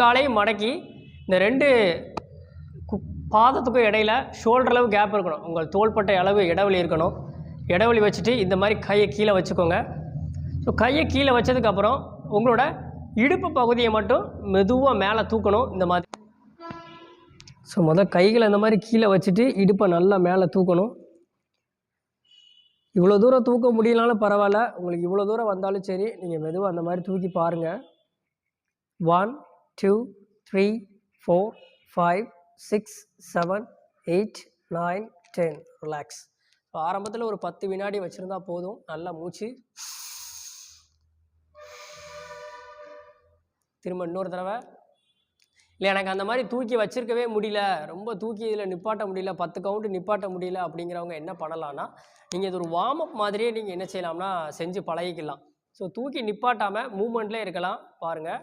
காலையும் மடக்கி இந்த 2 பாதத்துக்கும் இடையில ஷோல்டர் அளவு கேப் இருக்கணும். உங்கள் தோள்பட்டை அளவு இடைவெளி இருக்கணும். இடைவெளி வச்சுட்டு இந்த மாதிரி கையை கீழே வச்சுக்கோங்க. ஸோ கையை கீழே வச்சதுக்கப்புறம் உங்களோட இடுப்பு பகுதியை மட்டும் மெதுவாக மேலே தூக்கணும். இந்த மாதிரி ஸோ கைகளை இந்த மாதிரி கீழே வச்சுட்டு இடுப்பை நல்லா மேலே தூக்கணும். இவ்வளோ தூரம் தூக்க முடியலனாலும் பரவாயில்ல, உங்களுக்கு இவ்வளோ தூரம் வந்தாலும் சரி, நீங்கள் மெதுவாக அந்த மாதிரி தூக்கி பாருங்கள். 1 2 3 4 5 6 7 8 9 10 ரிலாக்ஸ். ஆரம்பத்தில் ஒரு 10 வினாடி வச்சுருந்தா போதும். நல்லா மூச்சு. திரும்ப இன்னொரு தடவை. இல்லை எனக்கு அந்த மாதிரி தூக்கி வச்சிருக்கவே முடியல, ரொம்ப தூக்கி இதில் நிப்பாட்ட முடியல, 10 கவுண்ட் நிப்பாட்ட முடியல அப்படிங்கிறவங்க என்ன பண்ணலான்னா, நீங்கள் இது ஒரு வார்ம் அப் மாதிரியே நீங்கள் என்ன செய்யலாம்னா செஞ்சு பழகிக்கலாம். ஸோ தூக்கி நிப்பாட்டாமல் மூமெண்ட்லேயே இருக்கலாம். பாருங்கள்.